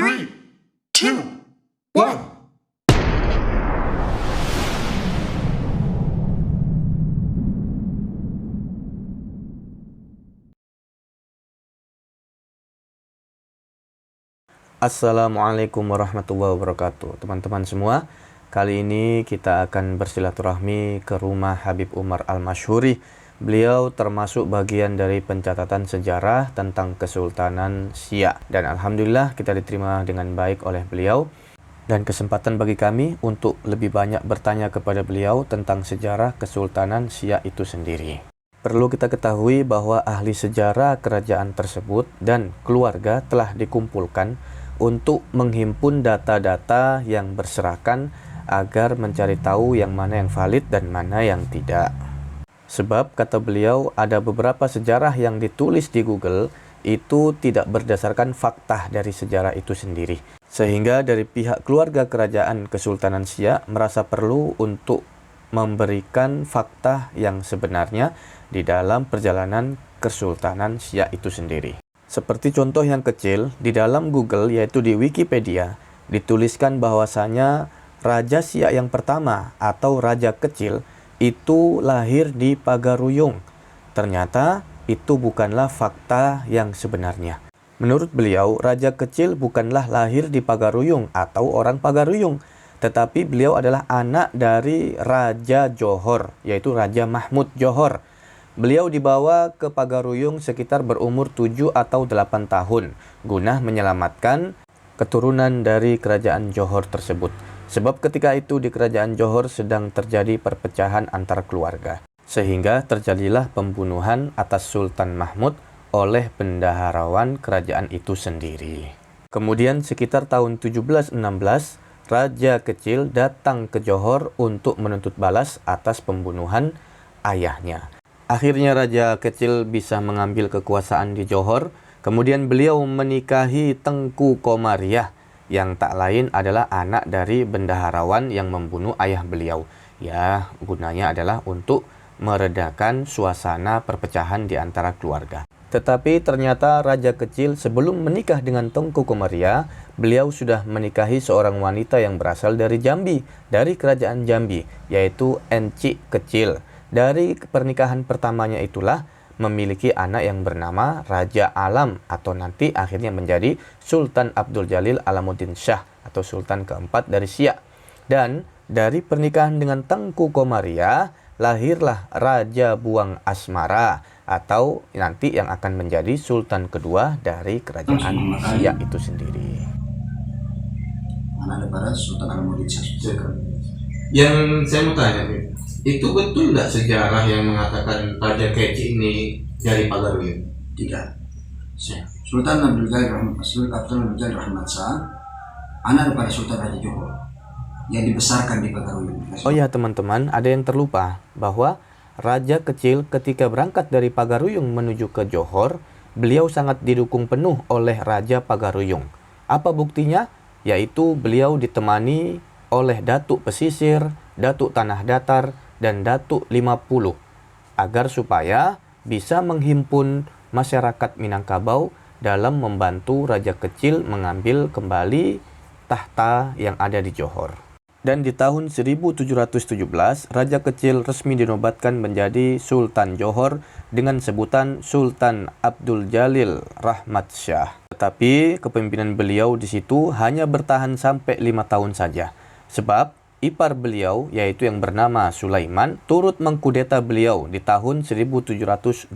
3, 2, 1. Assalamualaikum warahmatullahi wabarakatuh. Teman-teman semua, kali ini kita akan bersilaturahmi ke rumah Habib Umar Al-Masyhuri. Beliau termasuk bagian dari pencatatan sejarah tentang Kesultanan Siak. Dan alhamdulillah kita diterima dengan baik oleh beliau. Dan kesempatan bagi kami untuk lebih banyak bertanya kepada beliau tentang sejarah Kesultanan Siak itu sendiri. Perlu kita ketahui bahwa ahli sejarah kerajaan tersebut dan keluarga telah dikumpulkan untuk menghimpun data-data yang berserakan agar mencari tahu yang mana yang valid dan mana yang tidak. Sebab kata beliau ada beberapa sejarah yang ditulis di Google itu tidak berdasarkan fakta dari sejarah itu sendiri. Sehingga dari pihak keluarga kerajaan Kesultanan Siak merasa perlu untuk memberikan fakta yang sebenarnya di dalam perjalanan Kesultanan Siak itu sendiri. Seperti contoh yang kecil, di dalam Google yaitu di Wikipedia, dituliskan bahwasanya Raja Siak yang pertama atau Raja Kecil itu lahir di Pagaruyung. Ternyata itu bukanlah fakta yang sebenarnya. Menurut beliau, Raja Kecil bukanlah lahir di Pagaruyung atau orang Pagaruyung, tetapi beliau adalah anak dari Raja Johor, yaitu Raja Mahmud Johor. Beliau dibawa ke Pagaruyung sekitar berumur 7 atau 8 tahun, guna menyelamatkan keturunan dari kerajaan Johor tersebut. Sebab ketika itu di kerajaan Johor sedang terjadi perpecahan antar keluarga. Sehingga terjadilah pembunuhan atas Sultan Mahmud oleh bendaharawan kerajaan itu sendiri. Kemudian sekitar tahun 1716, Raja Kecil datang ke Johor untuk menuntut balas atas pembunuhan ayahnya. Akhirnya Raja Kecil bisa mengambil kekuasaan di Johor. Kemudian beliau menikahi Tengku Komariah yang tak lain adalah anak dari bendaharawan yang membunuh ayah beliau. Ya, gunanya adalah untuk meredakan suasana perpecahan di antara keluarga. Tetapi ternyata Raja Kecil sebelum menikah dengan Tengku Komariah, beliau sudah menikahi seorang wanita yang berasal dari Jambi, dari kerajaan Jambi, yaitu Encik Kecil. Dari pernikahan pertamanya itulah memiliki anak yang bernama Raja Alam atau nanti akhirnya menjadi Sultan Abdul Jalil Alamuddin Shah atau Sultan keempat dari Siak. Dan dari pernikahan dengan Tengku Komariah lahirlah Raja Buang Asmara atau nanti yang akan menjadi Sultan kedua dari kerajaan Siak itu sendiri. Anak daripada Sultan Alamuddin Shah. Yang saya mau tanya, itu betul nggak sejarah yang mengatakan Raja Kecil ini dari Pagaruyung? Tidak. Sultan Abdul Jalil Rahmat Shah, anak daripada Sultan Raja Johor yang dibesarkan di Pagaruyung. Oh ya teman-teman, ada yang terlupa bahwa Raja Kecil ketika berangkat dari Pagaruyung menuju ke Johor, beliau sangat didukung penuh oleh Raja Pagaruyung. Apa buktinya? Yaitu beliau ditemani oleh Datuk Pesisir, Datuk Tanah Datar, dan Datuk 50 agar supaya bisa menghimpun masyarakat Minangkabau dalam membantu Raja Kecil mengambil kembali tahta yang ada di Johor. Dan di tahun 1717, Raja Kecil resmi dinobatkan menjadi Sultan Johor dengan sebutan Sultan Abdul Jalil Rahmat Shah. Tetapi kepemimpinan beliau di situ hanya bertahan sampai 5 tahun saja. Sebab ipar beliau, yaitu yang bernama Sulaiman, turut mengkudeta beliau di tahun 1722.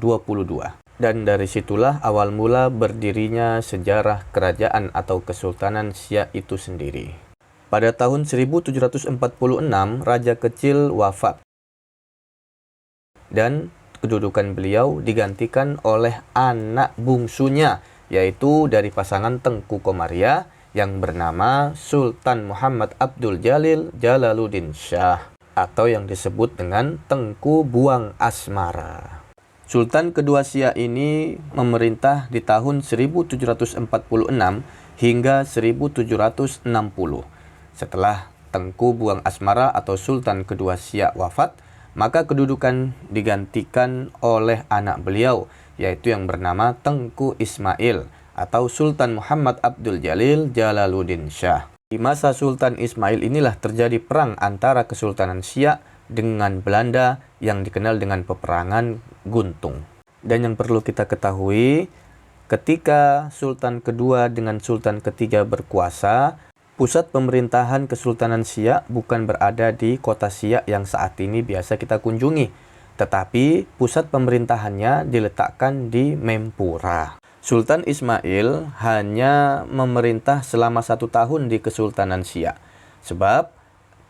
Dan dari situlah awal mula berdirinya sejarah kerajaan atau Kesultanan Siak itu sendiri. Pada tahun 1746, Raja Kecil wafat. Dan kedudukan beliau digantikan oleh anak bungsunya, yaitu dari pasangan Tengku Komariah, yang bernama Sultan Muhammad Abdul Jalil Jalaluddin Shah atau yang disebut dengan Tengku Buang Asmara. Sultan kedua Siak ini memerintah di tahun 1746 hingga 1760. Setelah Tengku Buang Asmara atau Sultan kedua Siak wafat, maka kedudukan digantikan oleh anak beliau, yaitu yang bernama Tengku Ismail atau Sultan Muhammad Abdul Jalil Jalaluddin Shah. Di masa Sultan Ismail inilah terjadi perang antara Kesultanan Siak dengan Belanda yang dikenal dengan peperangan Guntung. Dan yang perlu kita ketahui, ketika Sultan kedua dengan Sultan ketiga berkuasa, pusat pemerintahan Kesultanan Siak bukan berada di kota Siak yang saat ini biasa kita kunjungi, tetapi pusat pemerintahannya diletakkan di Mempura. Sultan Ismail hanya memerintah selama 1 tahun di Kesultanan Siak, sebab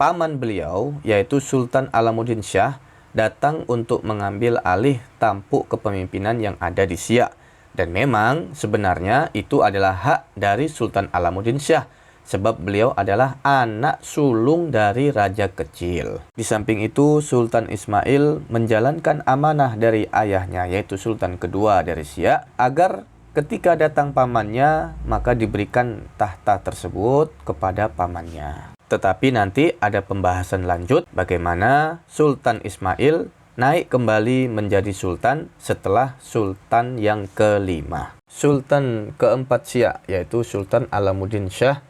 paman beliau, yaitu Sultan Alamuddin Shah, datang untuk mengambil alih tampuk kepemimpinan yang ada di Siak. Dan memang sebenarnya itu adalah hak dari Sultan Alamuddin Shah, sebab beliau adalah anak sulung dari raja kecil. Di samping itu, Sultan Ismail menjalankan amanah dari ayahnya, yaitu Sultan kedua dari Siak, agar ketika datang pamannya, maka diberikan tahta tersebut kepada pamannya. Tetapi nanti ada pembahasan lanjut bagaimana Sultan Ismail naik kembali menjadi sultan setelah sultan yang kelima. Sultan keempat Siak, yaitu Sultan Alamuddin Shah,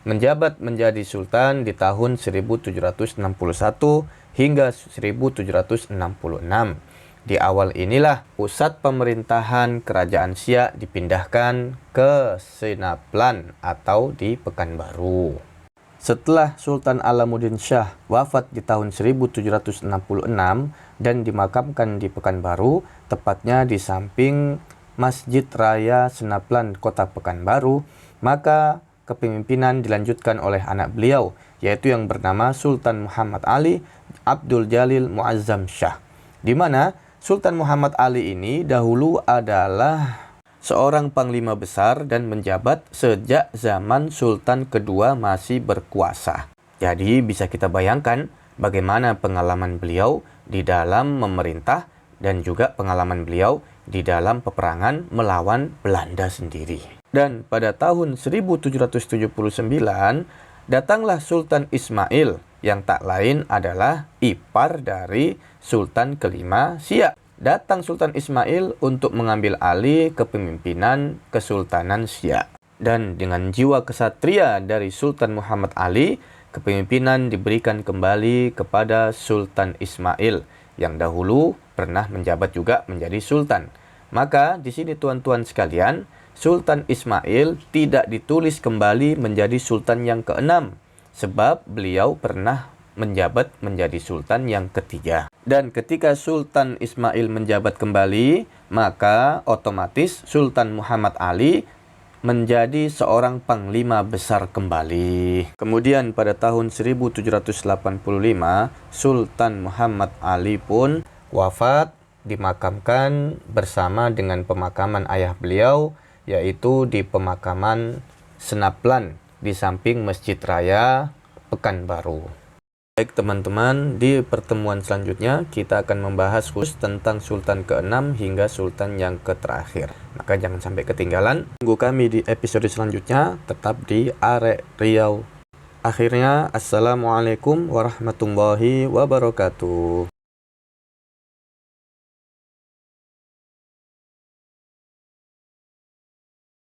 menjabat menjadi sultan di tahun 1761 hingga 1766. Di awal inilah pusat pemerintahan kerajaan Siak dipindahkan ke Sinaplan atau di Pekanbaru. Setelah Sultan Alamuddin Shah wafat di tahun 1766 dan dimakamkan di Pekanbaru, tepatnya di samping Masjid Raya Sinaplan Kota Pekanbaru, maka kepemimpinan dilanjutkan oleh anak beliau, yaitu yang bernama Sultan Muhammad Ali Abdul Jalil Muazzam Shah, di mana Sultan Muhammad Ali ini dahulu adalah seorang panglima besar dan menjabat sejak zaman Sultan kedua masih berkuasa. Jadi bisa kita bayangkan bagaimana pengalaman beliau di dalam memerintah dan juga pengalaman beliau di dalam peperangan melawan Belanda sendiri. Dan pada tahun 1779 datanglah Sultan Ismail yang tak lain adalah ipar dari Sultan kelima Siak. Datang Sultan Ismail untuk mengambil alih kepemimpinan Kesultanan Siak. Dan dengan jiwa kesatria dari Sultan Muhammad Ali, kepemimpinan diberikan kembali kepada Sultan Ismail yang dahulu pernah menjabat juga menjadi sultan. Maka di sini tuan-tuan sekalian, Sultan Ismail tidak ditulis kembali menjadi sultan yang keenam, sebab beliau pernah menjabat menjadi sultan yang ketiga. Dan ketika Sultan Ismail menjabat kembali, maka otomatis Sultan Muhammad Ali menjadi seorang panglima besar kembali. Kemudian pada tahun 1785, Sultan Muhammad Ali pun wafat, dimakamkan bersama dengan pemakaman ayah beliau, yaitu di pemakaman Sinaplan di samping Masjid Raya Pekanbaru. Baik teman-teman, di pertemuan selanjutnya kita akan membahas khusus tentang Sultan ke-6 hingga Sultan yang terakhir. Maka jangan sampai ketinggalan. Tunggu kami di episode selanjutnya, tetap di Arek Riau. Akhirnya, Assalamualaikum warahmatullahi wabarakatuh.